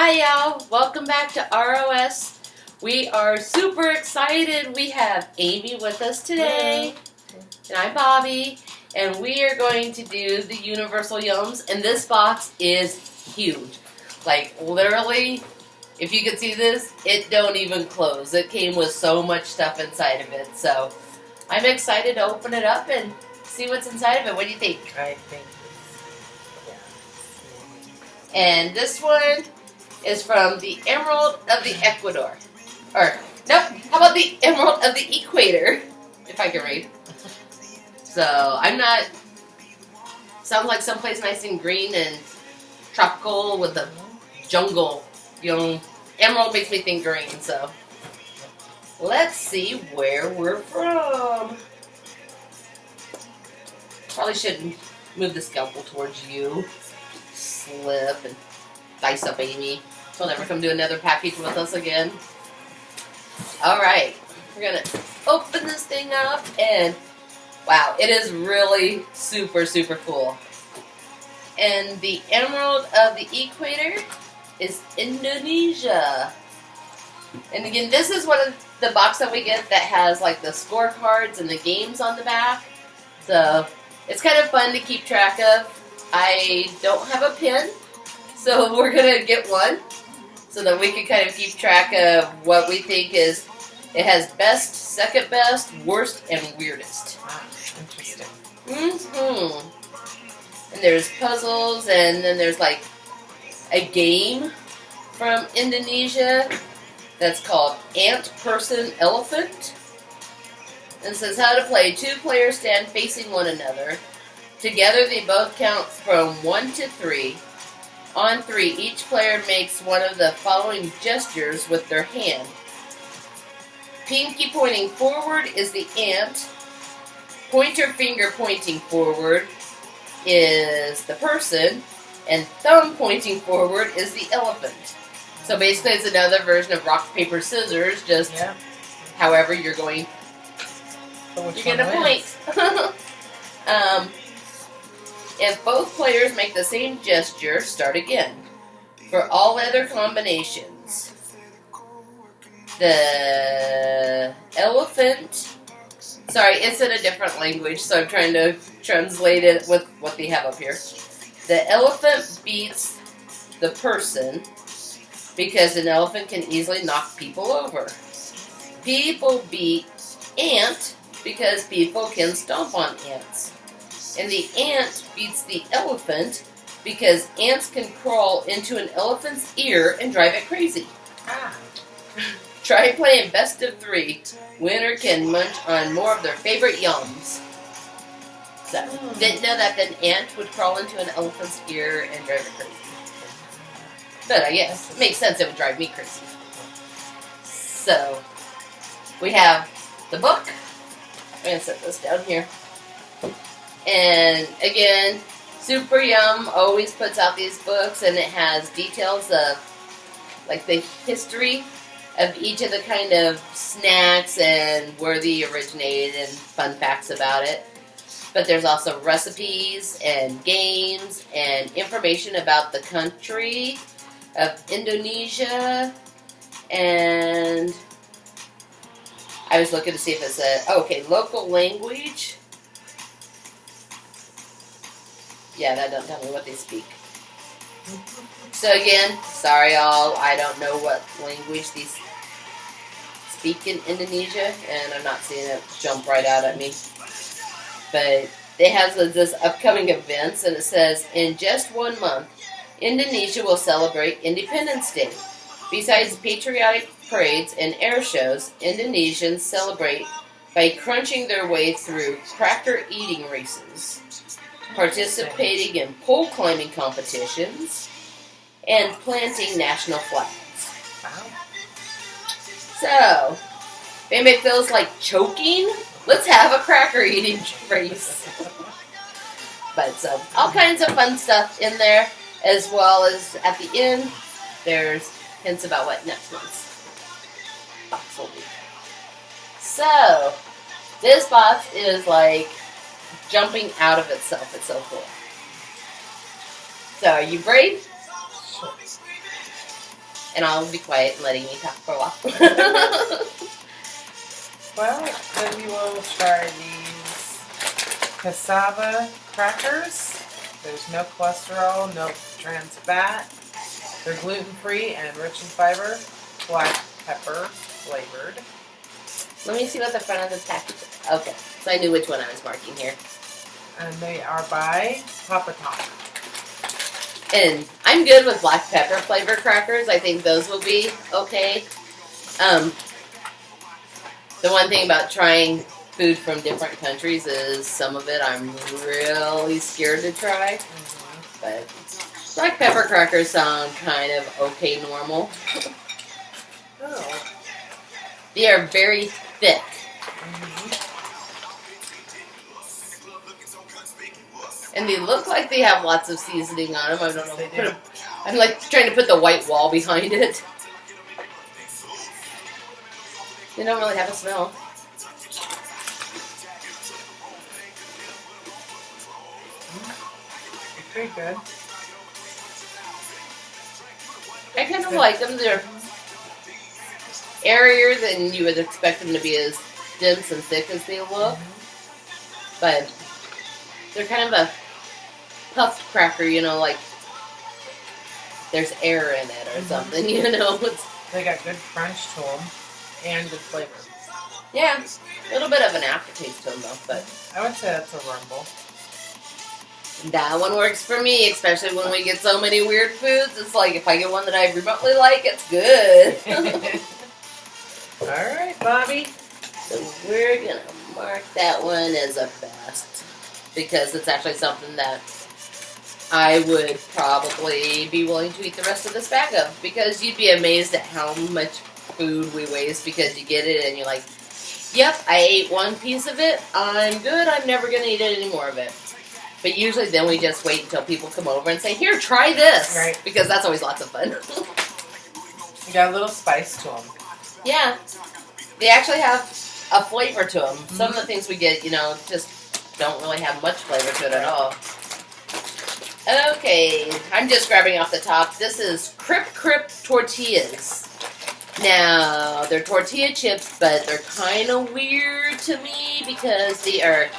Hi y'all, welcome back to ROS. We are super excited. We have Amy with us today, and I'm Bobby, and we are going to do the Universal Yums, and this box is huge. Like, literally, if you could see this, it don't even close. It came with so much stuff inside of it, so I'm excited to open it up and see what's inside of it. What do you think? I think And this one is from the Emerald of the Equator. Or, nope, how about the Emerald of the Equator? If I can read. So, I'm not... Sounds like someplace nice and green and tropical with the jungle. You know, emerald makes me think green, so... Let's see where we're from. Probably shouldn't move the scalpel towards you. Slip and dice up Amy. She'll never come do another package with us again. Alright, we're gonna open this thing up and wow, it is really super cool. And the Emerald of the Equator is Indonesia. And again, this is one of the box that we get that has like the scorecards and the games on the back. So it's kind of fun to keep track of. I don't have a pen, so we're going to get one so that we can kind of keep track of what we think is, it has best, second best, worst, and weirdest. wow, interesting. And there's puzzles, and then there's like a game from Indonesia that's called Ant, Person, Elephant. And it says how to play. 2 players stand facing one another. Together they both count from 1 to 3. On 3, each player makes one of the following gestures with their hand. Pinky pointing forward is the ant. Pointer finger pointing forward is the person. And thumb pointing forward is the elephant. So basically it's another version of rock, paper, scissors, just however you're going. So You get a point. If both players make the same gesture, start again. For all other combinations, the elephant... Sorry, it's in a different language, so I'm trying to translate it with what they have up here. The elephant beats the person because an elephant can easily knock people over. People beat ant because people can stomp on ants. And the ant beats the elephant because ants can crawl into an elephant's ear and drive it crazy. Try playing best of 3. Winner can munch on more of their favorite yums. So, didn't know that an ant would crawl into an elephant's ear and drive it crazy. But I guess it makes sense it would drive me crazy. So, we have the book. I'm going to set this down here. And again, Super Yum always puts out these books, and it has details of like the history of each of the kind of snacks and where they originated and fun facts about it. But there's also recipes and games and information about the country of Indonesia. And I was looking to see if it said, local language. Yeah, that doesn't tell me what they speak. So again, sorry all, I don't know what language these speak in Indonesia, and I'm not seeing it jump right out at me. But it has this upcoming events, and it says, in just 1 month, Indonesia will celebrate Independence Day. Besides patriotic parades and air shows, Indonesians celebrate by crunching their way through cracker eating races, participating in pole climbing competitions, and planting national flags. Wow. So, if anybody feels like choking, let's have a cracker eating race. But so, all kinds of fun stuff in there, as well as at the end, there's hints about what next month's box will be. So, this box is like jumping out of itself. It's so cool. So, are you brave? Sure. And I'll be quiet and letting you talk for a while. Well, then we will try these cassava crackers. There's no cholesterol, no trans fat. They're gluten-free and rich in fiber. Black pepper flavored. Let me see what the front of the package is. Okay, so I knew which one I was marking here. And they are by Papa Top. And I'm good with black pepper flavor crackers. I think those will be okay. The one thing about trying food from different countries is some of it I'm really scared to try. Mm-hmm. But black pepper crackers sound kind of okay normal. Oh. They are very thick. Mm-hmm. And they look like they have lots of seasoning on them. I don't know. They do. I'm like trying to put the white wall behind it. They don't really have a smell. Pretty good. I kind of like them. They're airier than you would expect them to be, as dense and thick as they look. But they're kind of a puffed cracker, you know, like there's air in it or something, you know. They got good crunch to them and good flavor. Yeah, a little bit of an aftertaste to them though, but I would say that's a rumble. that one works for me, especially when we get so many weird foods. It's like if I get one that I remotely like, it's good. Alright, Bobby. So we're gonna mark that one as a best because it's actually something that I would probably be willing to eat the rest of this bag of, because you'd be amazed at how much food we waste because you get it and you're like, yep, I ate one piece of it, I'm good, I'm never going to eat any more of it. But usually then we just wait until people come over and say, here, try this. Right. Because that's always lots of fun. You got a little spice to them. Yeah. They actually have a flavor to them. Mm-hmm. Some of the things we get, you know, just don't really have much flavor to it at all. Okay, I'm just grabbing off the top. This is Crip tortillas. Now, they're tortilla chips, but they're kind of weird to me because they are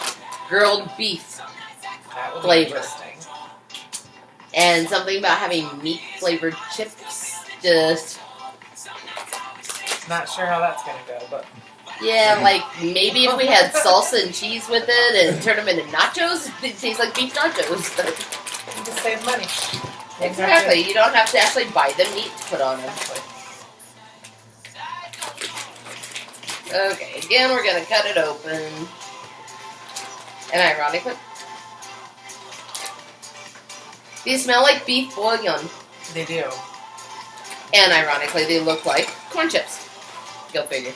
grilled beef flavor. And something about having meat flavored chips, just not sure how that's gonna go, but yeah, like maybe if we had salsa and cheese with it and turn them into nachos, they taste like beef nachos. But you just save money. Exactly, you don't have to actually buy the meat to put on them. Okay, again, we're going to cut it open. And ironically, these smell like beef bouillon. They do. And ironically, they look like corn chips. Go figure.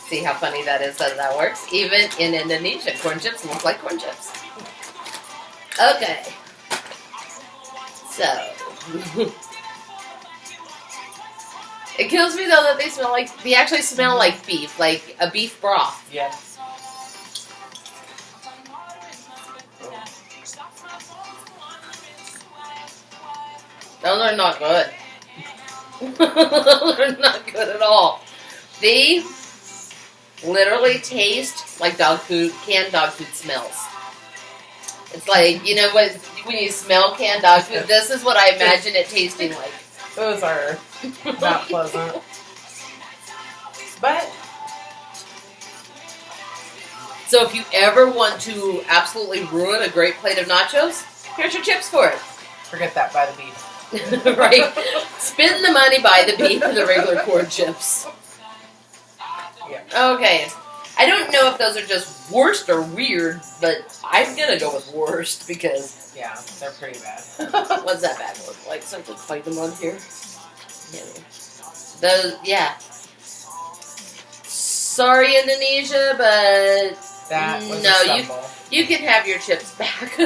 See how funny that is that works? Even in Indonesia, corn chips look like corn chips. Okay. So. It kills me though that they actually smell like beef, like a beef broth. Yeah. Those are not good. Those are not good at all. They literally taste like dog food, canned dog food smells. It's like, you know, when you smell canned dog food, this is what I imagine it tasting like. Those are not pleasant. But so if you ever want to absolutely ruin a great plate of nachos, here's your chips for it. Forget that, buy the beef. Right? Spend the money, buy the beef and the regular corn chips. Yeah. Okay. I don't know if those are just worst or weird, but I'm gonna go with worst because yeah, they're pretty bad. What's that bag look like? So I can find them on here. Yeah. Sorry, Indonesia, but that was no, a stumble. you can have your chips back.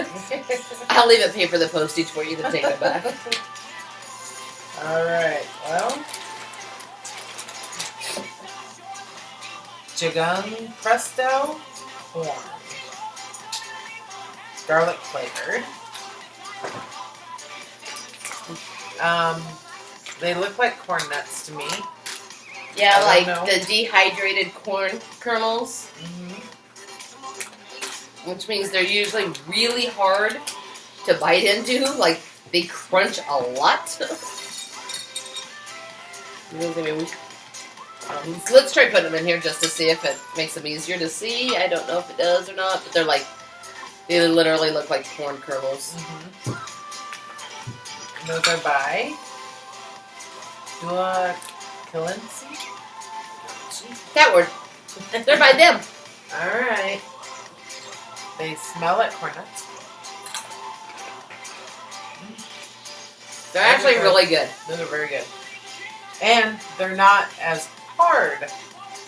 I'll even pay for the postage for you to take them back. All right. Well, Jagung Presto corn, garlic flavored. They look like corn nuts to me. Yeah, I like don't know. the dehydrated corn kernels, Mm-hmm. which means they're usually really hard to bite into. Like, they crunch a lot. Let's try putting them in here just to see if it makes them easier to see. I don't know if it does or not, but they literally look like corn kernels. Mm-hmm. Those are by Dua Kalensi. That word. They're by them. Alright. They smell like corn nuts. They're actually really good. Those are very good. And they're not as hard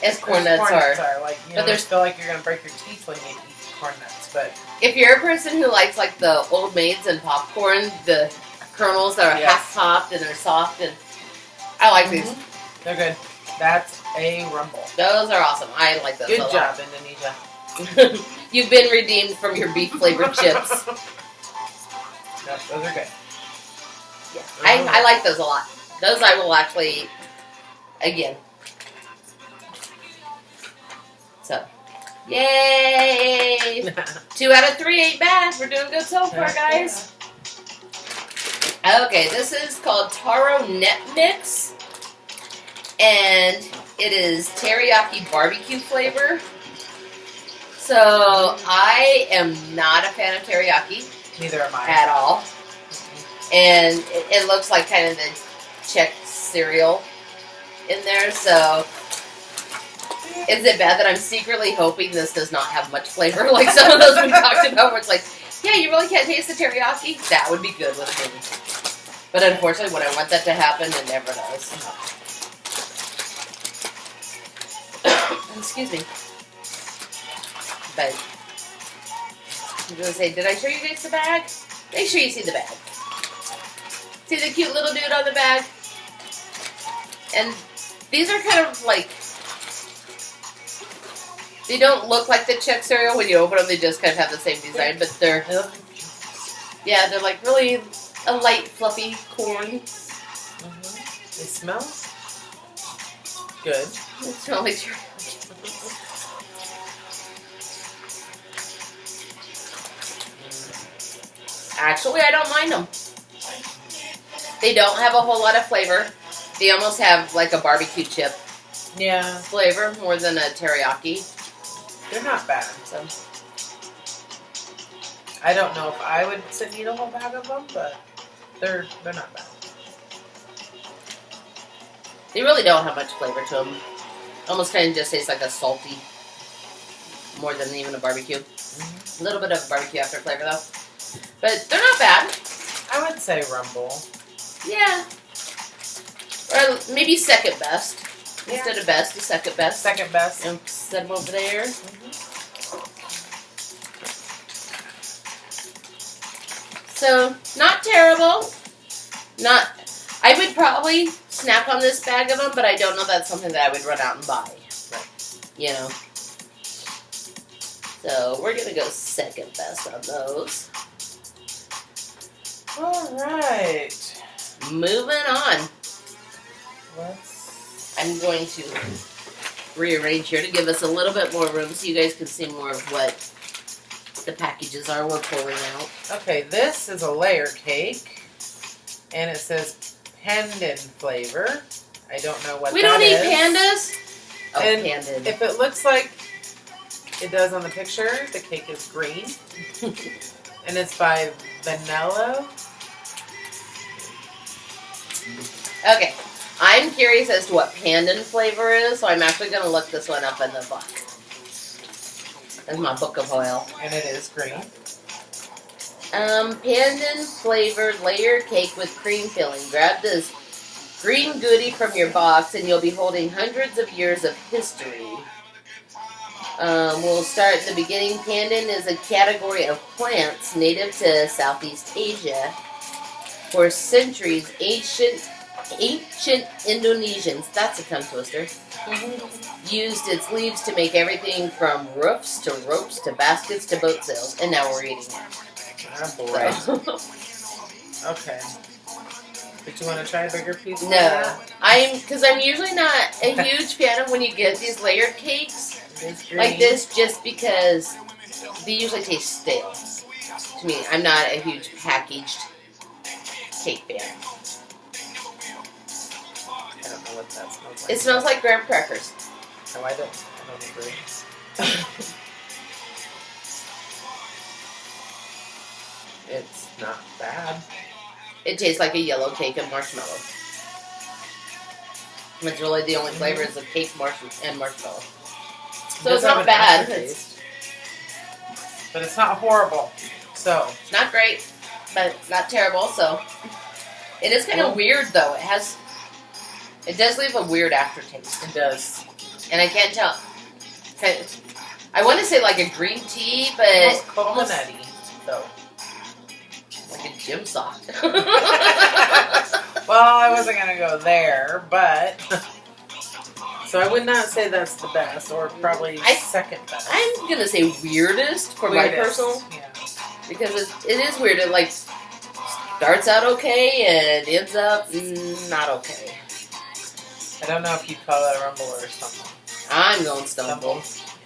As corn nuts are. Like, you But know, there's feel like you're going to break your teeth when you eat corn nuts. But if you're a person who likes like the Old Maids and popcorn, the kernels that are half popped and they're soft, and I like these. They're good. That's a rumble. Those are awesome. I like those. Good a job, lot. Indonesia. You've been redeemed from your beef flavored chips. No, those are good. Yeah, I like those a lot. Those I will actually eat again. So, yay! 2 out of 3 ain't bad. We're doing good so far, guys. Okay, this is called Taro Net Mix, and it is teriyaki barbecue flavor. So I am not a fan of teriyaki. Neither am I. At all. And it looks like kind of the Czech cereal in there, so is it bad that I'm secretly hoping this does not have much flavor like some of those we talked about where it's like, yeah, you really can't taste the teriyaki? That would be good with me. But unfortunately, when I want that to happen, it never does. Excuse me. But I was going to say, did I show you guys the bag? Make sure you see the bag. See the cute little dude on the bag? And these are kind of like, they don't look like the Czech cereal. When you open them, they just kind of have the same design, but they're like really a light, fluffy corn. They smell good. They smell like cereal. Actually, I don't mind them. They don't have a whole lot of flavor. They almost have like a barbecue chip flavor more than a teriyaki. They're not bad. So I don't know if I would sit and eat a whole bag of them, but they're not bad. they really don't have much flavor to them. Almost kind of just tastes like a salty, more than even a barbecue. A little bit of barbecue after flavor though. But they're not bad. I would say rumble. Yeah. Or maybe second best. Instead of best, the second best. Second best. And set them over there. So, not terrible. I would probably snack on this bag of them, but I don't know that's something that I would run out and buy. You know. So, we're going to go second best on those. Alright. Moving on. I'm going to rearrange here to give us a little bit more room so you guys can see more of what the packages are we're pulling out. Okay, this is a layer cake, and it says pandan flavor. I don't know what we that don't eat is. pandas. Oh, And pandan. if it looks like it does on the picture, the cake is green. And it's by Vanilla. Okay, I'm curious as to what pandan flavor is, so I'm actually going to look this one up in the book. That's my book of oil. And it is green. Pandan flavored layer cake with cream filling. Grab this green goodie from your box and you'll be holding hundreds of years of history. We'll start at the beginning. Pandan is a category of plants native to Southeast Asia. For centuries, ancient Indonesians, that's a tongue twister, used its leaves to make everything from roofs to ropes to baskets to boat sails. And now we're eating it. Oh boy. So. Okay. Did you want to try a bigger piece? No. Because I'm usually not a huge fan of when you get these layered cakes like this, just because they usually taste stale. To me, I'm not a huge packaged cake fan. I don't know what that smells like. It smells like graham crackers. No, I don't agree. It's not bad. It tastes like a yellow cake and marshmallow. It's really the only flavors of cake and marshmallow. So it's not bad. But it's not horrible. So It's not great, but not terrible. So it is kind of weird though. It does leave a weird aftertaste. It does. And I can't tell. I want to say like a green tea, but It's coconutty, though. Like a gym sock. Well, I wasn't going to go there, but... So I would not say that's the best, or probably second best. I'm going to say weirdest for my personal. Yeah. Because it is weird. It like starts out okay and ends up not okay. I don't know if you'd call that a rumble or something. I'm going stumble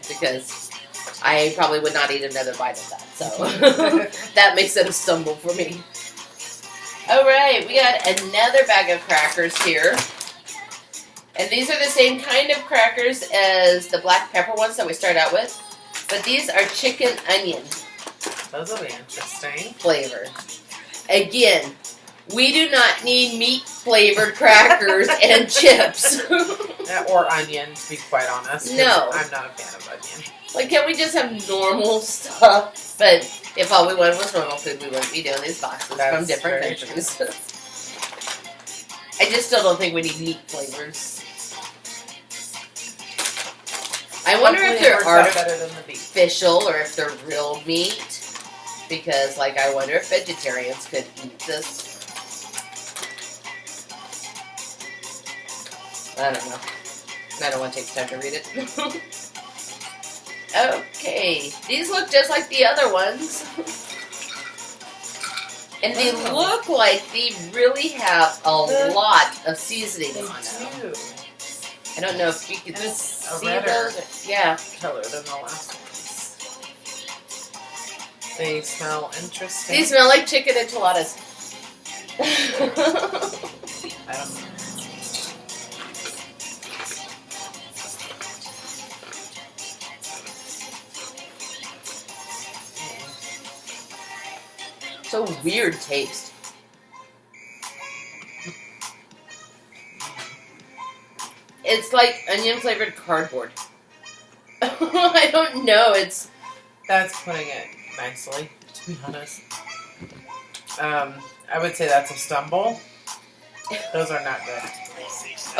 because I probably would not eat another bite of that. So that makes it a stumble for me. Alright, we got another bag of crackers here. And these are the same kind of crackers as the black pepper ones that we started out with. But these are chicken onion. Those will be interesting. Flavor. Again, we do not need meat-flavored crackers and chips. Or onion, to be quite honest. No. I'm not a fan of onion. Like, can't we just have normal stuff? But if all we wanted was normal food, we wouldn't be doing these boxes from different countries. I just still don't think we need meat flavors. I wonder if they're artificial or if they're real meat. Because, like, I wonder if vegetarians could eat this. I don't know. I don't want to take the time to read it. Okay. These look just like the other ones. And they look like they really have a lot of seasoning on them. I don't know if you can see those. Yeah. Color than the last ones. They smell interesting. These smell like chicken enchiladas. I don't know. So weird taste. It's like onion flavored cardboard. I don't know. That's putting it nicely, to be honest. I would say that's a stumble. Those are not good.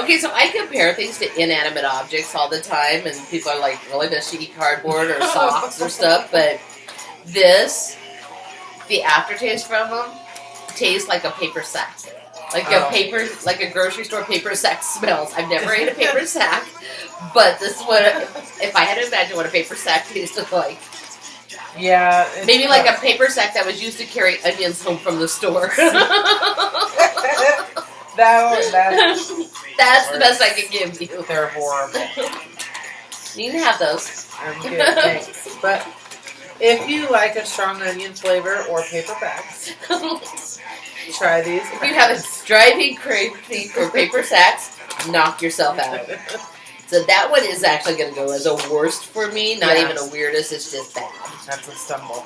Okay, so I compare things to inanimate objects all the time, and people are like, really, does she eat cardboard or socks or stuff? But the aftertaste from them tastes like a paper sack. Like like a grocery store paper sack smells. I've never ate a paper sack, but this is what, if I had to imagine what a paper sack tasted like. Yeah. Maybe like a paper sack that was used to carry onions home from the store. That's the best I can give you. They're horrible. You can have those. I'm good, thanks. But if you like a strong onion flavor or paper bags, try these. If you have a driving craving for paper sacks, knock yourself out. So that one is actually going to go as a worst for me. Not even a weirdest. It's just bad. That's a stumble.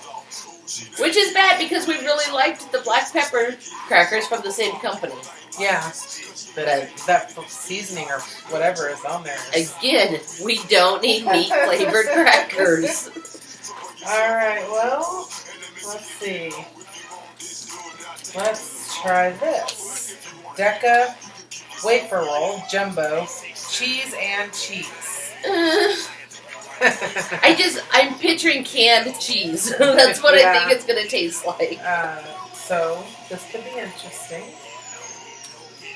Which is bad because we really liked the black pepper crackers from the same company. Yeah. But that seasoning or whatever is on there. Again, we don't need meat-flavored crackers. Alright, well, let's see. Let's try this. Deca wafer roll, jumbo, cheese and cheese. I'm picturing canned cheese. That's what I think it's going to taste like. So, this could be interesting.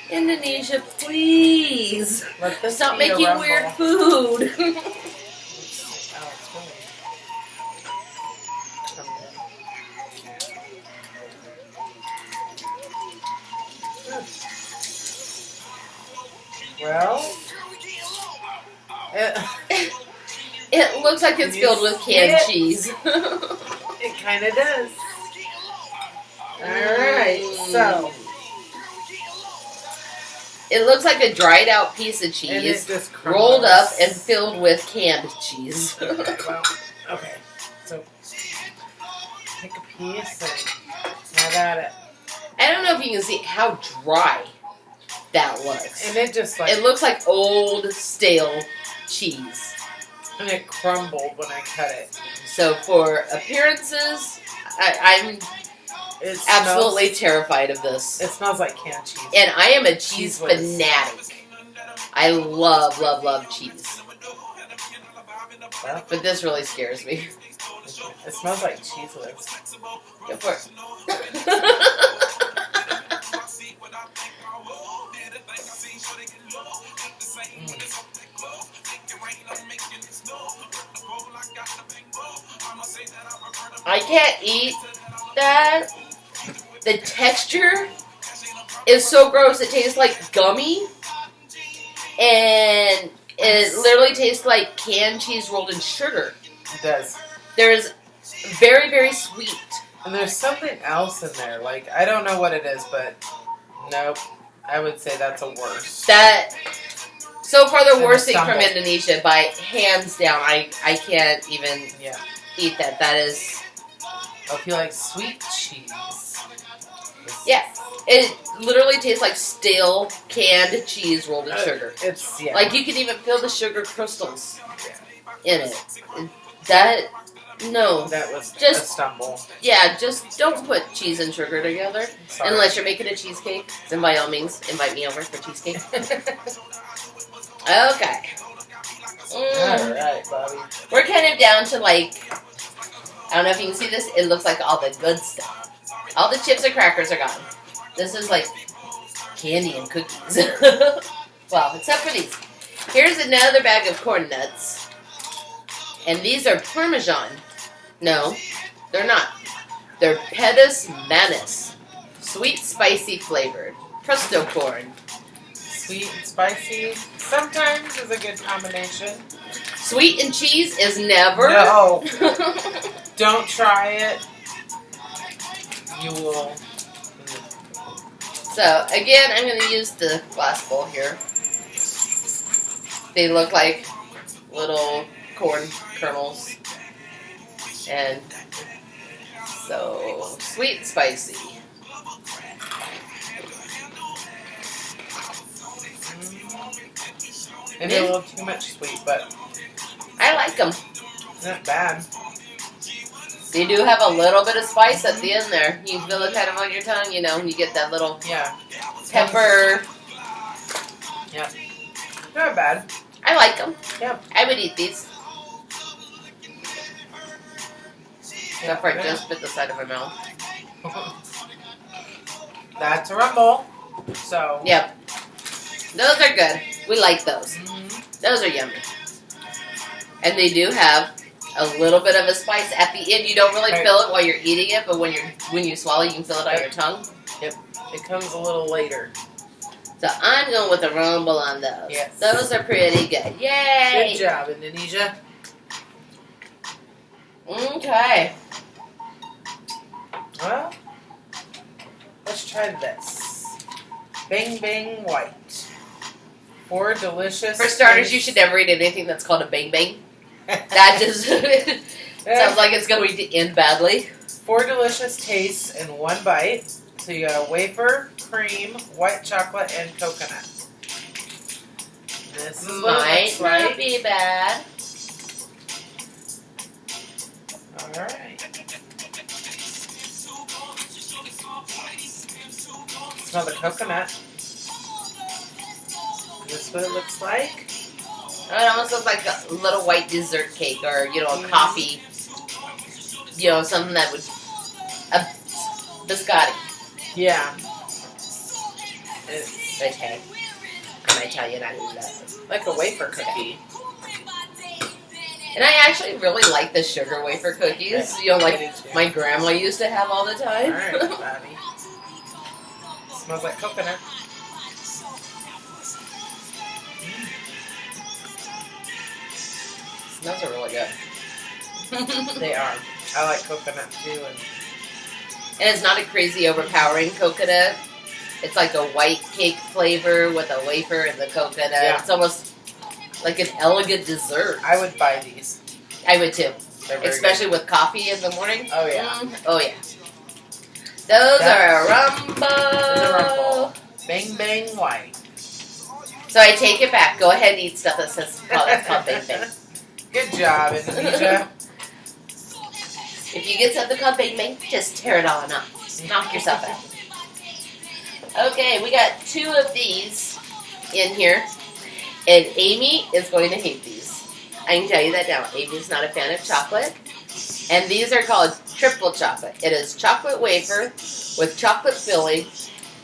Indonesia, please. Stop making weird food. Well, It looks like it's You filled with see canned it? cheese. it kind of does. Alright, so. It looks like a dried out piece of And it cheese just rolled up crumbles. and filled with canned cheese. Okay, well, okay. So, take a piece and have at it. I don't know if you can see how dry that looks. And it just like. It looks like old, stale cheese. And it crumbled when I cut it. So for appearances, I'm It absolutely smells, terrified of this. It smells like canned cheese. And I am a cheese Cheese whiz. fanatic. I love, love, love cheese. Well, But this really scares me. it smells like cheese whiz. Go for it. I can't eat that. The texture is so gross. It tastes like gummy. And it literally tastes like canned cheese rolled in sugar. It does. There's very, very sweet. And there's something else in there. Like, I don't know what it is, but nope. I would say that's a worse. That, so far the And worst a thing from stumble. Indonesia, by hands down. I can't even Yeah. eat that. That is, Oh, if you like sweet cheese. yeah. It literally tastes like stale canned cheese rolled in sugar. It's, yeah. Like you can even feel the sugar crystals in it. That, no. That was Just- a stumble. Yeah, just don't put cheese and sugar together. Sorry. Unless you're making a cheesecake. Then by all means, invite me over for cheesecake. Okay. Alright, Bobby. We're kind of down to like, I don't know if you can see this, it looks like all the good stuff. All the chips and crackers are gone. This is like candy and cookies. Well, except for these. Here's another bag of corn nuts. And these are Parmesan. No, they're not. They're Pedis Manis. Sweet, spicy flavored. Presto corn. Sweet and spicy sometimes is a good combination. Sweet and cheese is never. No. Don't try it. You will. So, again, I'm going to use the glass bowl here. They look like little corn kernels. And so, sweet and spicy. Maybe a little too much sweet, but I like them. not bad. They do have a little bit of spice at the end there. You feel it kind of on your tongue, you know, you get that little Yeah. pepper. Yeah. Not bad. I like them. Yeah. I would eat these. Except for I Yeah. just bit the side of my mouth. That's a rumble. So. Yep. Those are good. We like those. Mhm. Those are yummy. And they do have a little bit of a spice at the end. You don't really Right. feel it while you're eating it, but when you swallow, you can feel it on your tongue. It comes a little later. So I'm going with a rumble on those. Yes. Those are pretty good. Yay! Good job, Indonesia. Okay. Well, let's try this. Bang Bang White. 4 delicious. For starters, you should never eat anything that's called a bang bang. That just sounds like it's going to end badly. 4 delicious tastes in one bite. So you got a wafer, cream, white chocolate, and coconut. This is what it Might looks not like. be bad. Alright. Smell the coconut. This is what it looks like. It almost looks like a little white dessert cake or, you know, a coffee. You know, something that would... A biscotti. Yeah. It's Okay. I'm Italian, I love that. like a wafer cookie. And I actually really like the sugar wafer cookies. You know, I like do too. my grandma used to have all the time. Alright, Bobby. Smells like coconut. Those are really good. They are. I like coconut too. And it's not a crazy overpowering coconut. It's like a white cake flavor with a wafer and the coconut. Yeah. It's almost like an elegant dessert. I would buy these. I would too. They're very Especially with coffee in the morning. Oh, yeah. Oh, yeah. Those are a Those are rumble. rumble. Bang Bang White. So I take it back. Go ahead and eat stuff that's called bang bang. Good job, Indonesia. If you get something called bang bang, just tear it on up. Knock yourself out. Okay, we got 2 of these in here. And Amy is going to hate these. I can tell you that now. Amy's not a fan of chocolate. And these are called triple chocolate. It is chocolate wafer with chocolate filling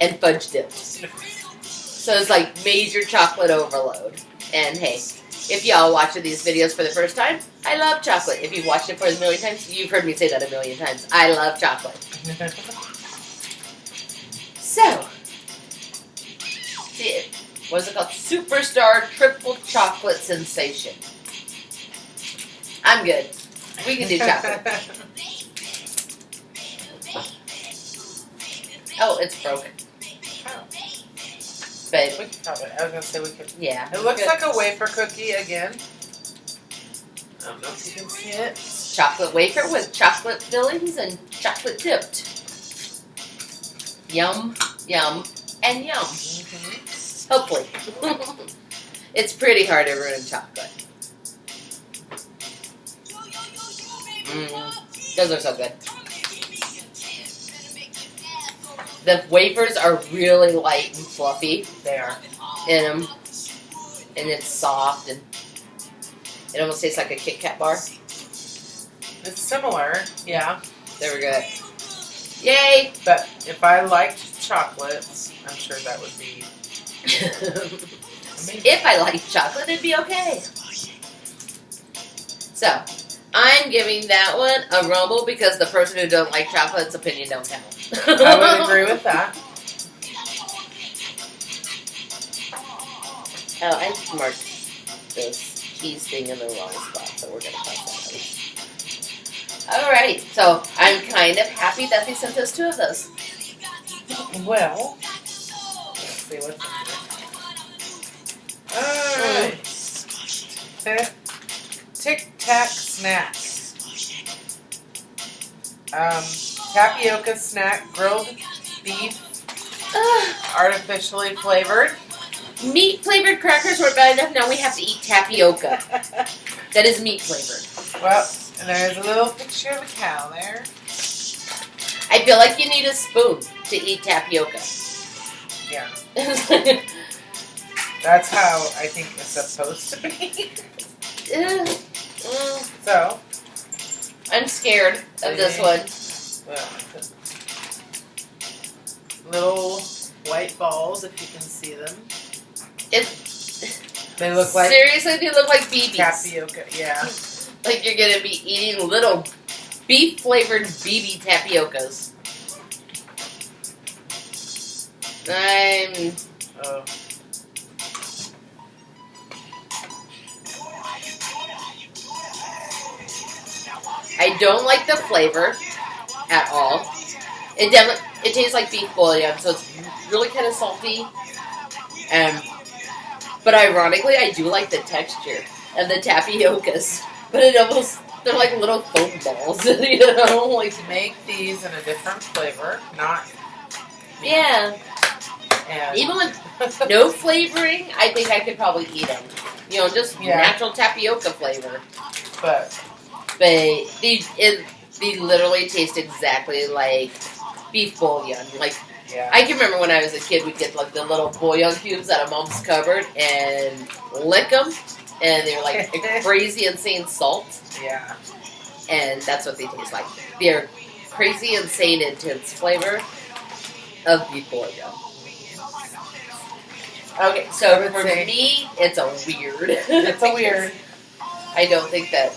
and fudge dipped. So it's like major chocolate overload. And hey, if y'all watching these videos for the first time, I love chocolate. If you've watched it for a million times, you've heard me say that a million times. I love chocolate. So, what is it called? Superstar Triple Chocolate Sensation. I'm good. We can do chocolate. Oh, it's broken. Oh. But We could probably, I was going to say we could. yeah. It looks like a wafer cookie again. I don't know if you can see it. Chocolate wafer with chocolate fillings and chocolate dipped. Yum, yum, and yum. Mm-hmm. Hopefully. It's pretty hard to ruin chocolate. Those are so good. The wafers are really light and fluffy They are. in them. And it's soft and it almost tastes like a Kit Kat bar. It's similar, yeah. There we go. Yay! But if I liked chocolate, I'm sure that would be amazing. If I like chocolate, it'd be okay. So, I'm giving that one a rumble because the person who don't like chocolate's opinion don't count. I would agree with that. Oh, I marked this cheese thing in the wrong spot, so we're going to cross that out. Alright, so I'm kind of happy that they sent us 2 of those. Well, let's see what's in there. Alright. Tic Tac snacks. Tapioca snack, grilled beef, artificially flavored. Meat flavored crackers were bad enough, now we have to eat tapioca. That is meat flavored. Well, and there's a little picture of a cow there. I feel like you need a spoon to eat tapioca. Yeah. That's how I think it's supposed to be. So, I'm scared of this one. well, little white balls, if you can see them. They look like Seriously, they look like BBs. tapioca. Yeah. Like you're gonna be eating little beef flavored BB tapiocas. Oh. I don't like the flavor at all. It tastes like beef bouillon, so it's really kind of salty. But ironically, I do like the texture of the tapiocas. But they're like little foam balls, you know? Like, Make these in a different flavor, not. yeah. And Even with no flavoring, I think I could probably eat them. You know, just natural tapioca flavor. but They literally taste exactly like beef bouillon. Like, yeah. I can remember when I was a kid, we'd get like the little bouillon cubes out of Mom's cupboard and lick them, and they were like a crazy, insane salt. Yeah. And that's what they taste like. They're crazy, insane, intense flavor of beef bouillon. Okay, so for me, it's a weird. It's a weird. I don't think that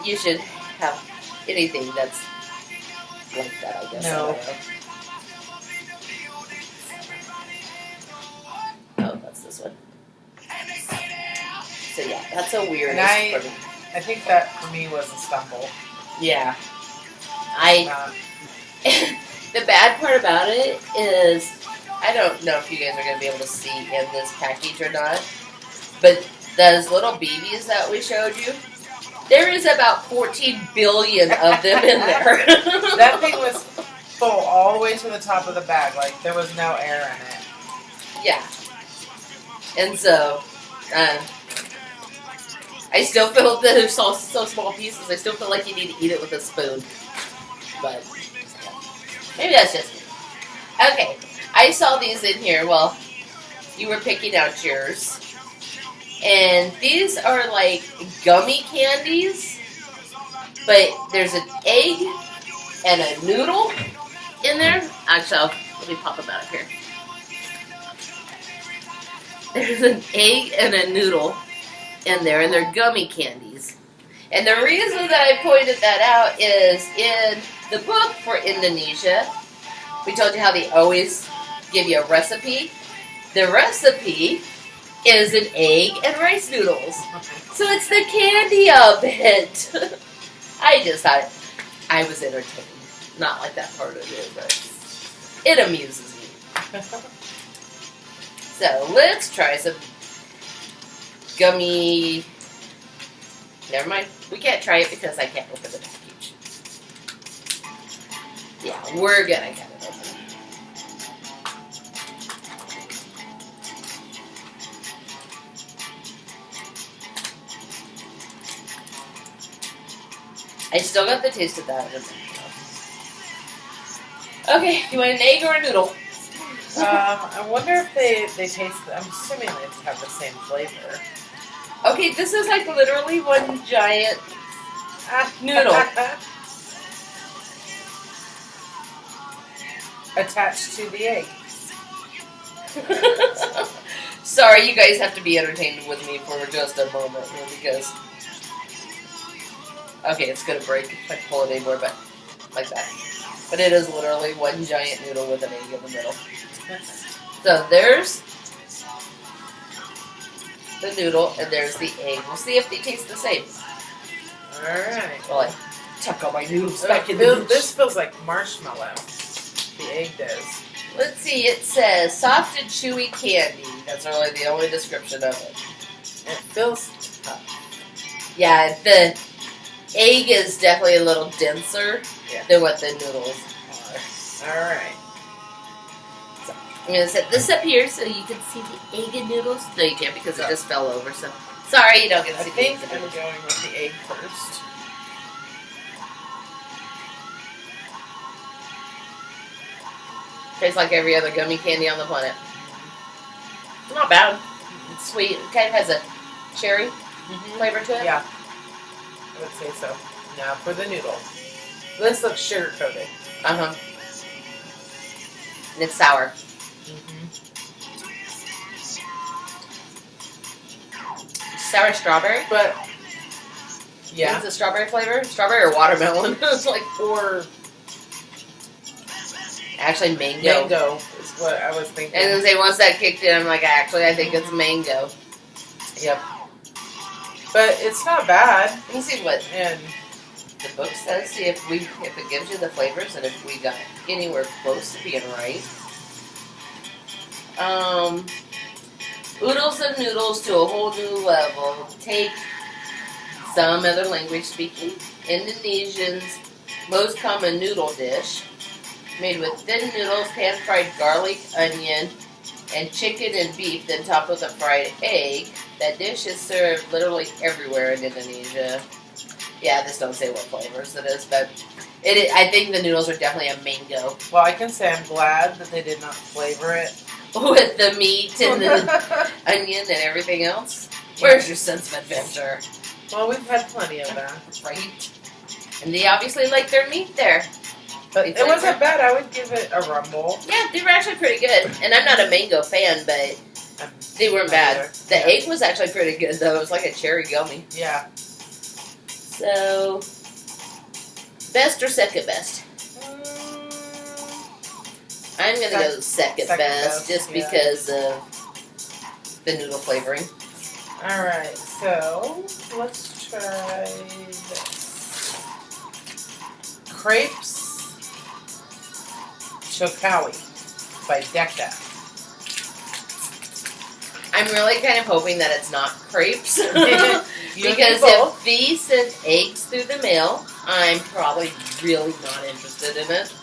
you should have anything that's like that, I guess. No. Oh, that's this one. So yeah, that's a weird. And I think that for me was a stumble. Yeah. Not- The bad part about it is, I don't know if you guys are going to be able to see in this package or not, but those little BBs that we showed you, there is about 14 billion of them in there. That thing was full all the way to the top of the bag. Like, there was no air in it. Yeah. And so, I still feel that they're so small pieces. I still feel like you need to eat it with a spoon. But maybe that's just me. Okay, I saw these in here while you were picking out yours. And these are like gummy candies, but there's an egg and a noodle in there. Actually, let me pop them out of here. There's an egg and a noodle in there, and they're gummy candies. And the reason that I pointed that out is in the book for Indonesia, we told you how they always give you a recipe. The recipe is an egg and rice noodles. So it's the candy of it. I just thought I was entertained. Not like that part of it, but it amuses me. So let's try some gummy. Never mind. We can't try it because I can't open the package. Yeah, we're gonna cut it open. I still got the taste of that. Okay, you want an egg or a noodle? I wonder if they taste. I'm assuming they have the same flavor. Okay, this is like literally one giant noodle. Attached to the egg. Sorry, you guys have to be entertained with me for just a moment here because... Okay, it's gonna break if I pull it anymore, but like that. But it is literally one giant noodle with an egg in the middle. So there's the noodle and there's the egg. We'll see if they taste the same. Alright. Well, I tuck all my noodles back in the dish. This feels like marshmallow. The egg does. Let's see, it says soft and chewy candy. That's really the only description of it. It feels tough. Yeah, the egg is definitely a little denser than what the noodles are. Alright. So, I'm going to set this up here so you can see the egg and noodles. No, you can't because it just fell over. So sorry, you don't get to see the egg. I think I'm going with the egg first. Tastes like every other gummy candy on the planet. Not bad. It's sweet. It kind of has a cherry flavor to it. Yeah. I would say so. Now for the noodle. This looks sugar coated. Uh-huh. And it's sour. Sour strawberry? But, yeah. Is it strawberry flavor? Strawberry or watermelon? It's like, or... Actually, mango. Mango is what I was thinking. And then say once that kicked in, I'm like, actually, I think it's mango. Yep. But it's not bad. Let me see what And the book says. See if it gives you the flavors and if we got anywhere close to being right. Oodles of noodles to a whole new level. Take some other language speaking. Indonesians' most common noodle dish. Made with thin noodles, pan-fried garlic, onion, and chicken and beef, then topped with a fried egg. That dish is served literally everywhere in Indonesia. Yeah, this don't say what flavors it is, but I think the noodles are definitely a mango. well, I can say I'm glad that they did not flavor it. With the meat and the onion and everything else. Where's your sense of adventure? Well, we've had plenty of that. Right? And they obviously like their meat there. But it wasn't bad. I would give it a rumble. Yeah, they were actually pretty good. And I'm not a mango fan, but they weren't bad. The egg was actually pretty good, though. It was like a cherry gummy. Yeah. So, best or second best? I'm going to go second best just because of the noodle flavoring. Alright, so let's try this. Crepes Chokawi by Decca. I'm really kind of hoping that it's not crepes. You Because do both. if V sent eggs through the mail, I'm probably really not interested in it.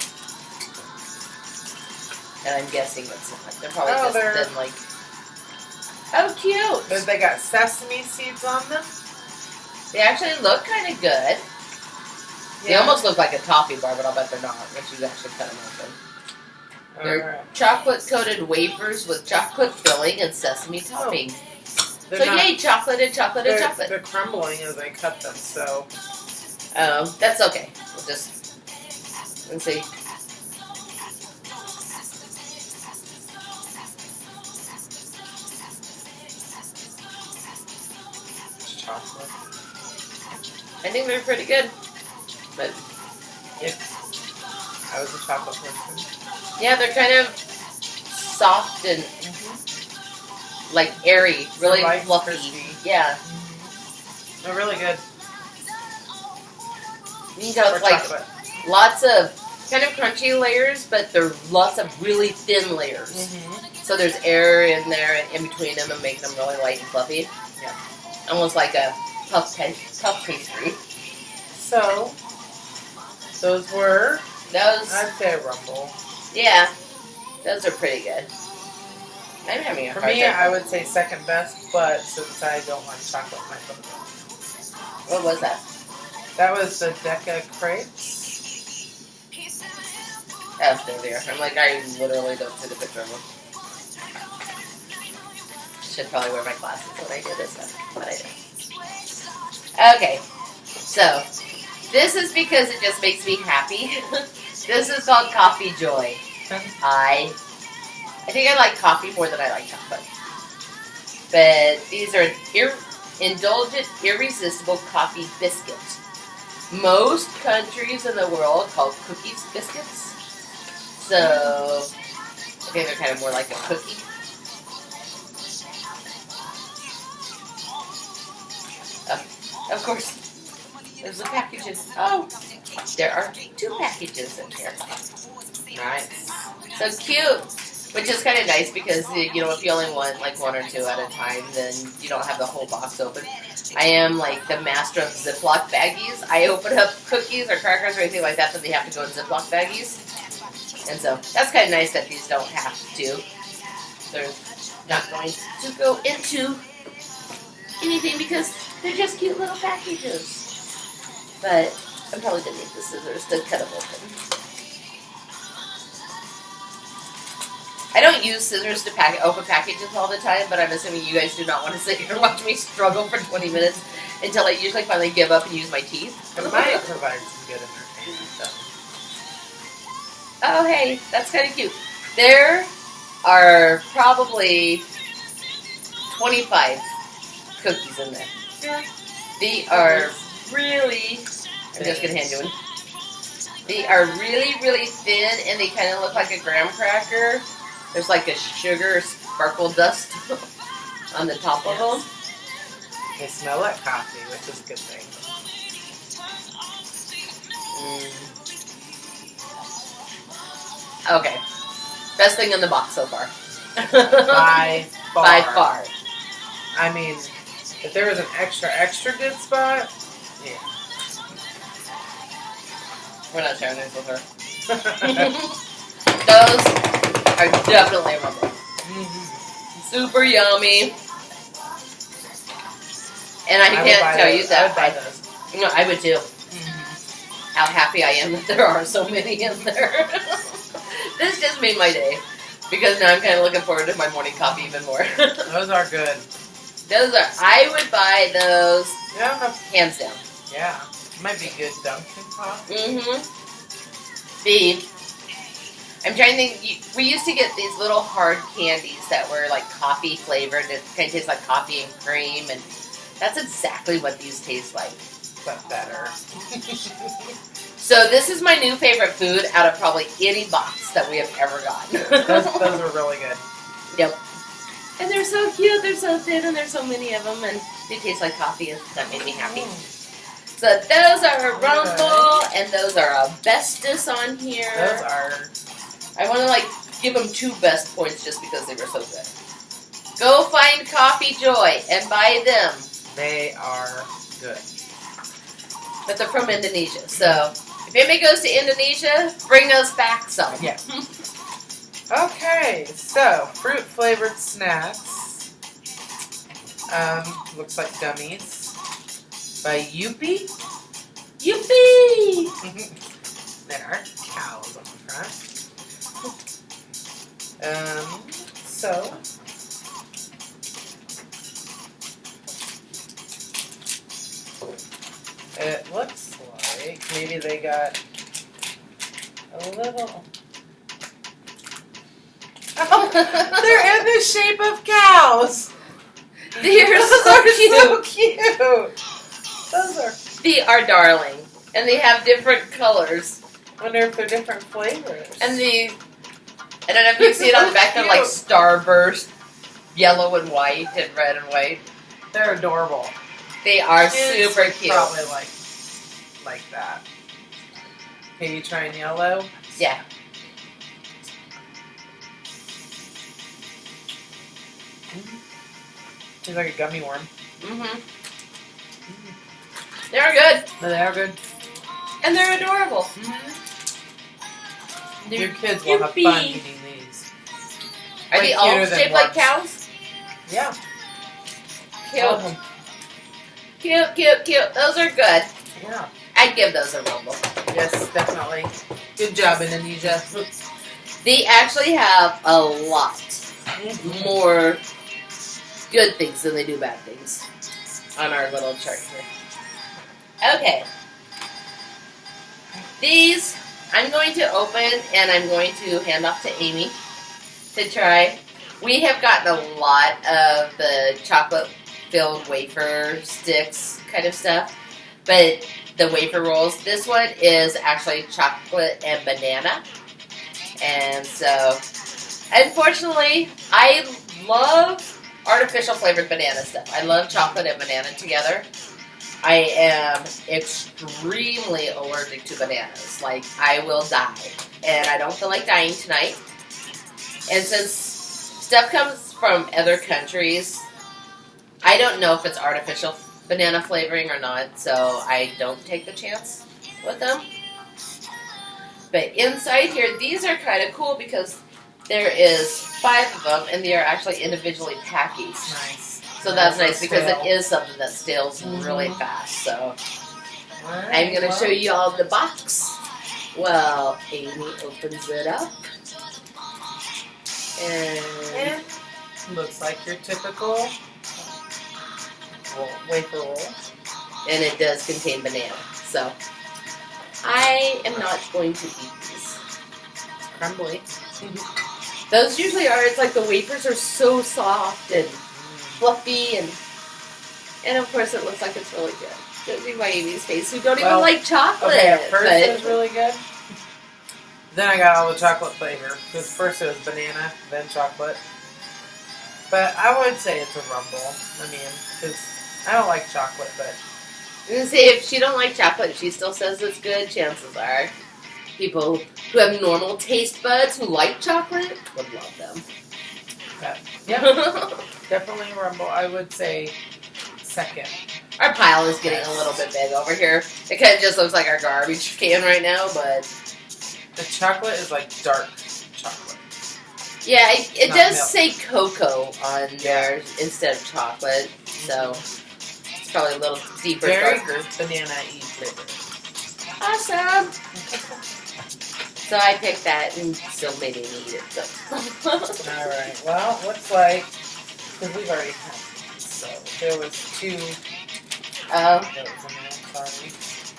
And I'm guessing it's not. They're probably Oh, just they're- been like, oh, cute. But they got sesame seeds on them. They actually look kind of good. They almost look like a toffee bar, but I'll bet they're not. Once you actually cut them open. They're Alright. chocolate-coated wafers with chocolate filling and sesame topping. They're So not- yay, chocolate and chocolate and chocolate. They're crumbling as I cut them, so. That's okay. We'll just, let's see. It's chocolate. I think they're pretty good. But I was a chocolate person. yeah, they're kind of soft and like airy, really Light, fluffy. crispy. Yeah, They're really good. you know, For it's like chocolate. lots of kind of crunchy layers, but there are lots of really thin layers. So there's air in there and in between them and make them really light and fluffy. Yeah. Almost like a puff pastry. So, those were, Those, I'd say a rumble. yeah, those are pretty good. I'm having a For hard me, time. I would say second best, but since I don't like chocolate, my favorite. What was that? That was the Decca crepes. Oh, there they are. I'm like, I literally don't see the picture of them. Should probably wear my glasses when I do this stuff, but I don't. Okay, so this is because it just makes me happy. This is called Coffee Joy. I think I like coffee more than I like chocolate. But these are indulgent, irresistible coffee biscuits. Most countries in the world call cookies biscuits. So, I think they're kind of more like a cookie. Of course, there's the packages. Oh, there are 2 packages in here. Nice. So cute. Which is kind of nice because, you know, if you only want like 1 or 2 at a time, then you don't have the whole box open. I am like the master of Ziploc baggies. I open up cookies or crackers or anything like that, so they have to go in Ziploc baggies. And so that's kind of nice that these don't have to. They're not going to go into anything because they're just cute little packages. But I'm probably going to need the scissors to cut them open. I don't use scissors to open packages all the time, but I'm assuming you guys do not want to sit here and watch me struggle for 20 minutes until I usually finally give up and use my teeth. It might provide some good entertainment, though. Oh, hey, that's kind of cute. There are probably 25 cookies in there. Yeah. They are really, I'm just going to hand you one. They are really, really thin, and they kind of look like a graham cracker. There's like a sugar sparkle dust on the top of them. They smell like coffee, which is a good thing. Okay. Best thing in the box so far. By far. By far. I mean, if there was an extra good spot, yeah. We're not sharing this with her. Those are definitely a rumble. Super yummy. And I can't tell you that. I would buy those. No, I would too. How happy I am that there are so many in there. This just made my day. Because now I'm kind of looking forward to my morning coffee even more. Those are good. I would buy those Yeah, hands down. yeah. Might be good Dunkin' coffee. I'm trying to think, we used to get these little hard candies that were like coffee flavored. It kind of tastes like coffee and cream, and that's exactly what these taste like. But better. So this is my new favorite food out of probably any box that we have ever gotten. Those are really good. Yep. And they're so cute, they're so thin, and there's so many of them, and they taste like coffee, and that made me happy. So those are a Rumble, and those are a Bestest on here. Those are... I want to, like, give them 2 best points just because they were so good. Go find Coffee Joy and buy them. They are good. But they're from Indonesia, so if anybody goes to Indonesia, bring us back some. Yeah. Okay, so fruit-flavored snacks. Looks like gummies. By Yuppie. Yuppie! There are cows on the front. So it looks like maybe they got a little. Oh, they're in the shape of cows. They're so cute. Those are. They are darling, and they have different colors. Wonder if they're different flavors. And I don't know if you see it on the back. They're like starburst, yellow and white, and red and white. They're adorable. They are Kids super cute. Probably like that. Can you try in yellow? Yeah. Tastes like a gummy worm. Mm-hmm. They're good. They are good. And they're adorable. Mm-hmm. They're Your kids will have fun eating these. Are they all cuter than shaped like worms. cows? Yeah. Cute. Cute. Those are good. Yeah. I'd give those a Rumble. Yes, definitely. Good job, Indonesia. They actually have a lot more good things than they do bad things on our little chart here. Okay. These I'm going to open and I'm going to hand off to Amy to try. We have gotten a lot of the chocolate-filled wafer sticks kind of stuff, but the wafer rolls, this one is actually chocolate and banana. And so, unfortunately, I love artificial flavored banana stuff. I love chocolate and banana together. I am extremely allergic to bananas. Like, I will die. And I don't feel like dying tonight. And since stuff comes from other countries, I don't know if it's artificial banana flavoring or not, so I don't take the chance with them. But inside here, these are kind of cool because there is 5 of them, and they are actually individually packaged. Nice. So that's nice because it is something that stales really fast. So I'm going to show you all the box while Amy opens it up. And looks like your typical wafer roll. And it does contain banana. So I am not going to eat these. Crumbly. Those usually are, it's like the wafers are so soft and fluffy, and of course it looks like it's really good. Judging by Amy's face, who don't even like chocolate. Okay, at first it was really good. Then I got all the chocolate flavor. Because first it was banana, then chocolate. But I would say it's a Rumble. I mean, because I don't like chocolate, but... And say if she don't like chocolate, she still says it's good, chances are people who have normal taste buds who like chocolate would love them. But, yeah, definitely a Rumble. I would say second. Our pile is getting a little bit big over here. It kind of just looks like our garbage can right now, but... The chocolate is like dark chocolate. Yeah, it does milk. say cocoa on there instead of chocolate, so it's probably a little deeper, Very darker. banana-y flavor. Awesome! So I picked that and still made Amy eat it, so. Alright, well, looks like, because we've already had these, so there was 2. That was in there, sorry.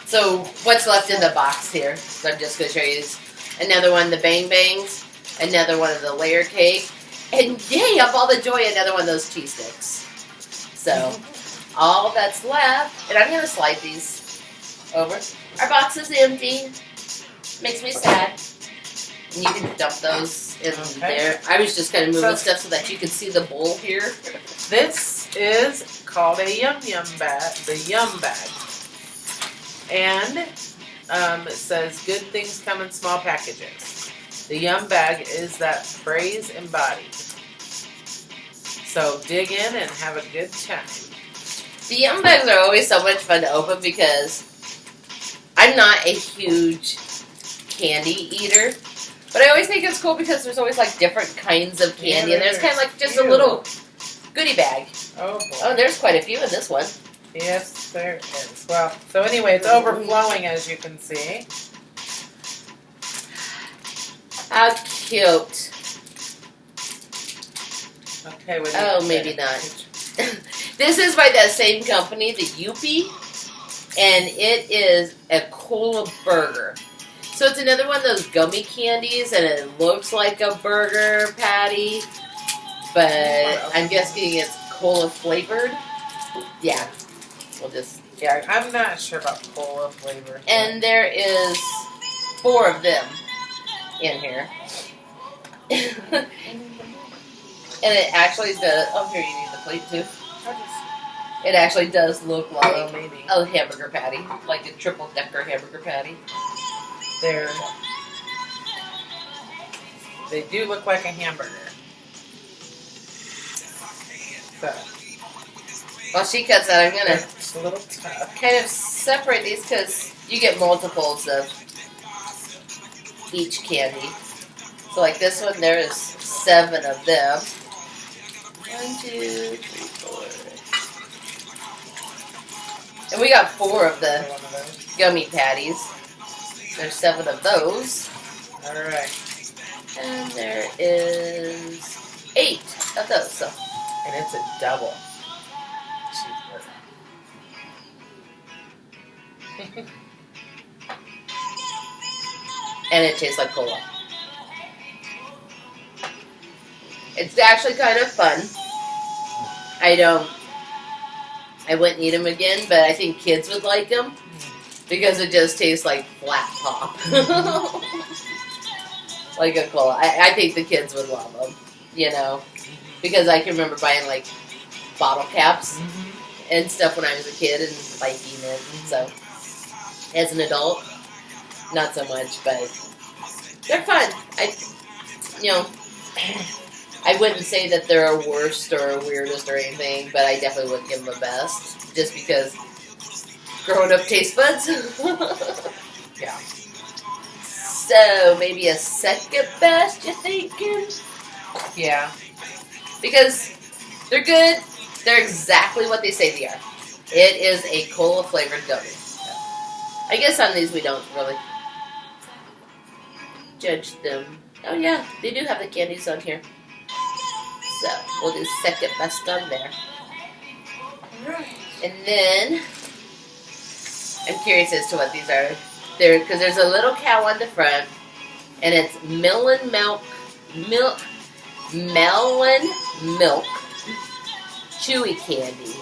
So what's left in the box here? So I'm just going to show you this. Another one of the Bang Bangs, another one of the layer cake, and yay, of all the joy, another one of those cheese sticks. So all that's left, and I'm going to slide these over. Our box is empty. Makes me sad. And you can dump those in Okay. there. I was just kind of moving So- stuff so that you could see the bowl here. This is called a yum yum bag, the yum bag. And it says good things come in small packages. The yum bag is that phrase embodied. So dig in and have a good time. The yum bags are always so much fun to open because I'm not a huge candy eater. But I always think it's cool because there's always like different kinds of candy. And there's kind of like just a little goodie bag. Oh boy. Oh, there's quite a few in this one. Yes, there is. Well, so anyway, it's overflowing as you can see. How cute. Okay, what do you Oh, think? maybe not. This is by that same company, the Yuppie, and it is a cola burger. So it's another one of those gummy candies, and it looks like a burger patty, but I'm guessing it's cola flavored. Yeah, we'll just. Yeah, I'm not sure about cola flavor. And there is 4 of them in here. And it actually does. Oh, here, you need the plate too. It actually does look like maybe. a hamburger patty, like a triple decker hamburger patty. There. They do look like a hamburger. So, While she cuts that, I'm gonna it's a little tough. kind of separate these because you get multiples of each candy. So, like this one, there is 7 of them. 1, 2, 3, 4. And we got 4 of the One of those. gummy patties. There's 7 of those. Alright. And there is 8 of those. So And it's a double. Cheeseburger. and it tastes like cola. It's actually kind of fun. I wouldn't eat them again, but I think kids would like them because it just tastes like flat pop. Like a cola. I think the kids would love them, you know, because I can remember buying like bottle caps and stuff when I was a kid and liking it. So as an adult, not so much, but they're fun. I wouldn't say that they're a worst or a weirdest or anything, but I definitely wouldn't give them a best, just because growing up taste buds. Yeah. So maybe a second best, you thinking? Yeah. Because they're good. They're exactly what they say they are. It is a cola flavored gummy. I guess on these we don't really judge them. Oh yeah, they do have the candies on here. So we'll do second best on there. Alright. And then I'm curious as to what these are. Because there's a little cow on the front, and it's melon milk, chewy candy.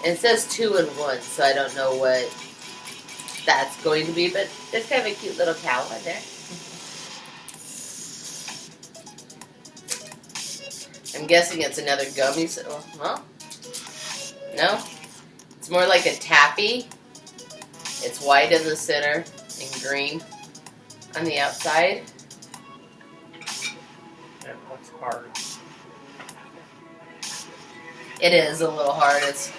And it says 2 in 1, so I don't know what that's going to be, but there's kind of a cute little cow on there. I'm guessing it's another gummy. Well, no. It's more like a taffy. It's white in the center and green on the outside. It looks hard. It is a little hard. It's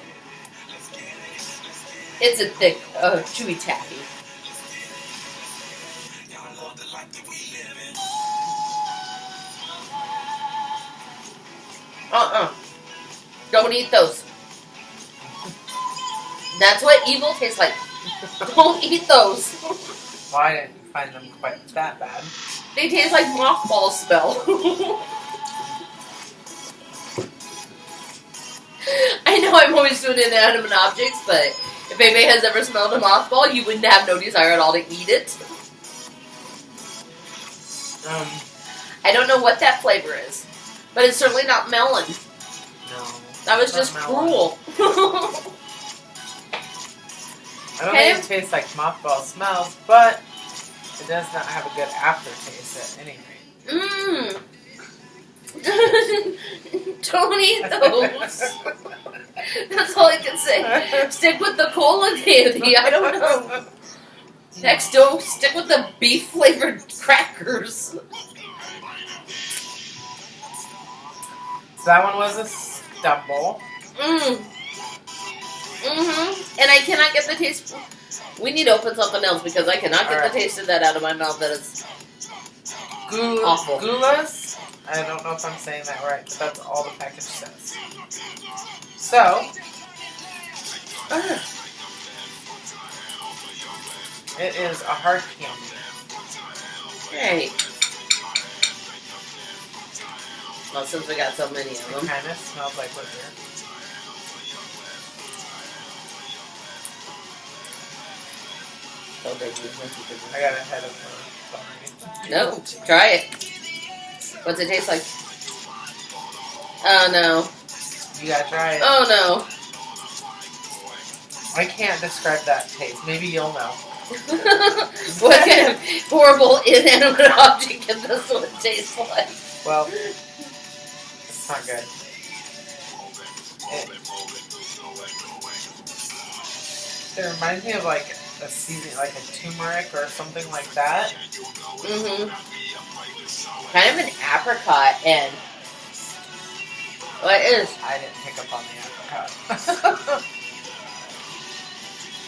a thick, chewy taffy. Don't eat those. That's what evil tastes like. Don't eat those. Well, I didn't find them quite that bad. They taste like mothball smell. I know I'm always doing inanimate objects, but if anybody has ever smelled a mothball, you wouldn't have no desire at all to eat it. I don't know what that flavor is, but it's certainly not melon. No. That was Not just melon. cruel. I don't think it tastes like mothball smells, but It does not have a good aftertaste at any rate. Mmm. Don't eat those. That's all I can say. Stick with the cola candy. I don't know. Next, don't stick with the beef flavored crackers. So that one was a stumble. And I cannot get the taste. We need to open something else because I cannot get the taste of that out of my mouth. That is awful. Gulas? I don't know if I'm saying that right, but that's all the package says. So, it is a hard candy. Great. Well, since we got so many of them. It kind of smells like root beer. I got ahead of her. Nope. Try it. What's it taste like? Oh no. You gotta try it. Oh no. I can't describe that taste. Maybe you'll know. What kind of horrible inanimate object can this one taste like? Well, it's not good. It reminds me of like a seasoning, like a turmeric or something like that. Kind of an apricot and what is? I didn't pick up on the apricot.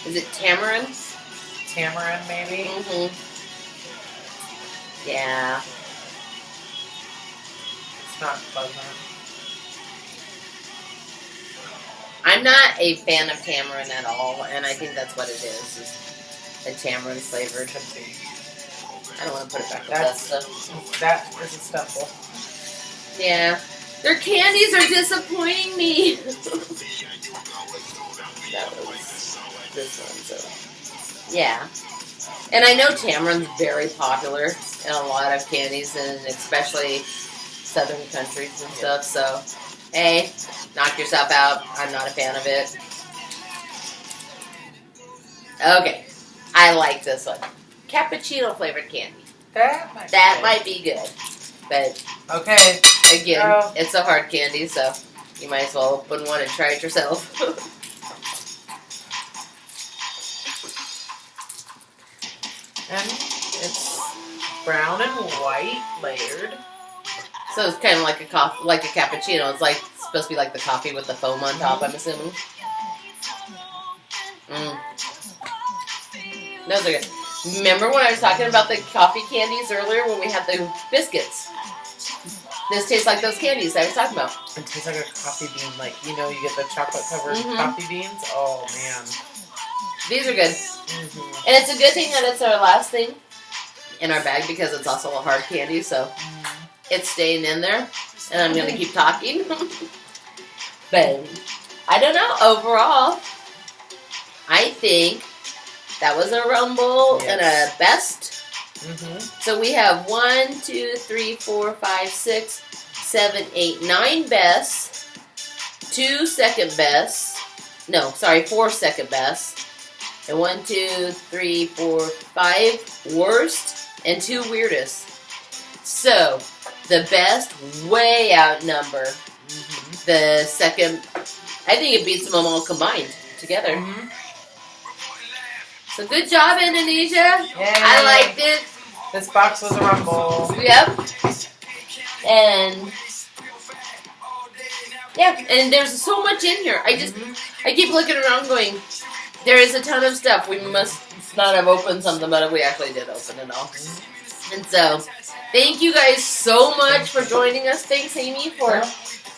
Is it tamarind? Tamarind, maybe? Yeah. It's not pleasant. I'm not a fan of tamarind at all, and I think that's what it is a tamarind flavored. I don't want to put it back with that stuff. That is a stumble. Yeah. Their candies are disappointing me. That was this one, so. Yeah. And I know tamarind's very popular in a lot of candies, and especially southern countries and stuff, so. Hey, knock yourself out. I'm not a fan of it. Okay. I like this one. Cappuccino flavored candy. That might be good. But, okay. Again, it's a hard candy, so you might as well open one and try it yourself. And it's brown and white layered. So it's kind of like like a cappuccino. It's like supposed to be like the coffee with the foam on top, I'm assuming. Those are good. Remember when I was talking about the coffee candies earlier when we had the biscuits? This tastes like those candies I was talking about. It tastes like a coffee bean, like, you know, you get the chocolate covered coffee beans. Oh, man. These are good. And it's a good thing that it's our last thing in our bag because it's also a hard candy, so it's staying in there. And I'm going to keep talking. But I don't know. Overall, I think that was a rumble and a best. So we have 1, 2, 3, 4, 5, 6, 7, 8, 9 bests, 2 second bests. No, sorry, 4 second bests. And 1, 2, 3, 4, 5 worst and 2 weirdest. So the best way outnumber the second. I think it beats them all combined together. So good job, Indonesia. Yay. I liked it. This box was a rumble. Yep. And yeah, and there's so much in here. I keep looking around going, there is a ton of stuff. We must not have opened something, but we actually did open it all. And so, thank you guys so much for joining us. Thanks, Amy, for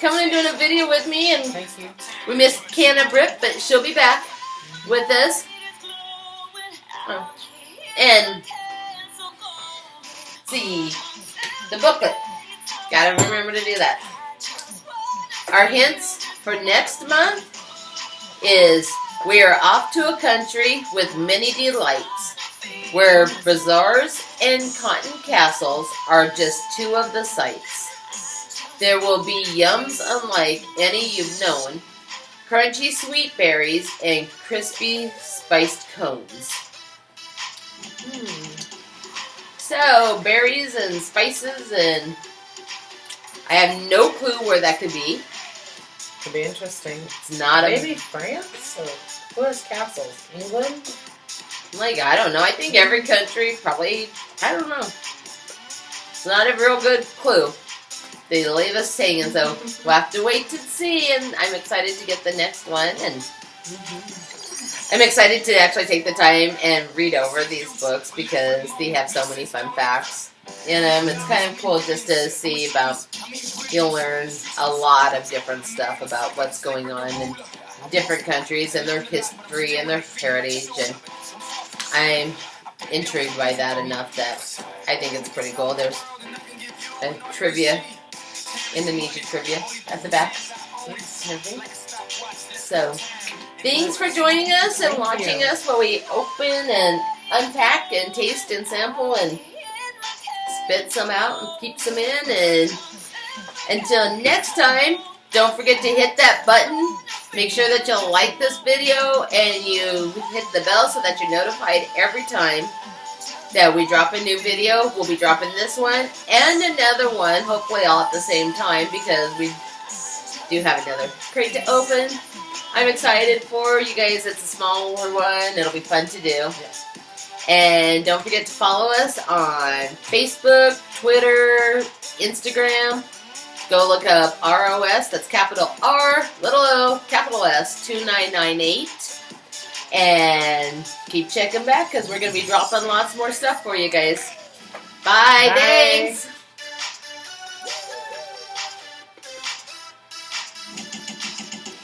coming and doing a video with me. And thank you. We missed Canna Britt, but she'll be back with us. Oh. And see the booklet. Gotta remember to do that. Our hints for next month is we are off to a country with many delights, where bazaars and cotton castles are just 2 of the sights. There will be yums unlike any you've known, crunchy sweet berries, and crispy spiced cones. So, berries and spices, and I have no clue where that could be. Could be interesting. It's not Maybe France? Or who has castles? England? I don't know. I think every country probably, I don't know. It's not a real good clue. They leave us hanging, so we'll have to wait to see, and I'm excited to get the next one, and I'm excited to actually take the time and read over these books because they have so many fun facts in them. It's kind of cool just to see about, you'll learn a lot of different stuff about what's going on in different countries and their history and their heritage, and I'm intrigued by that enough that I think it's pretty cool. There's a trivia, Indonesia trivia at the back. So, thanks for joining us and watching us while we open and unpack and taste and sample and spit some out and keep some in. And until next time, don't forget to hit that button. Make sure that you like this video and you hit the bell so that you're notified every time that we drop a new video. We'll be dropping this one and another one, hopefully all at the same time, because we do have another crate to open. I'm excited for you guys. It's a smaller one. It'll be fun to do. And don't forget to follow us on Facebook, Twitter, Instagram. Go look up ROS, that's capital R, little O, capital S, 2998. And keep checking back because we're going to be dropping lots more stuff for you guys. Bye. Thanks.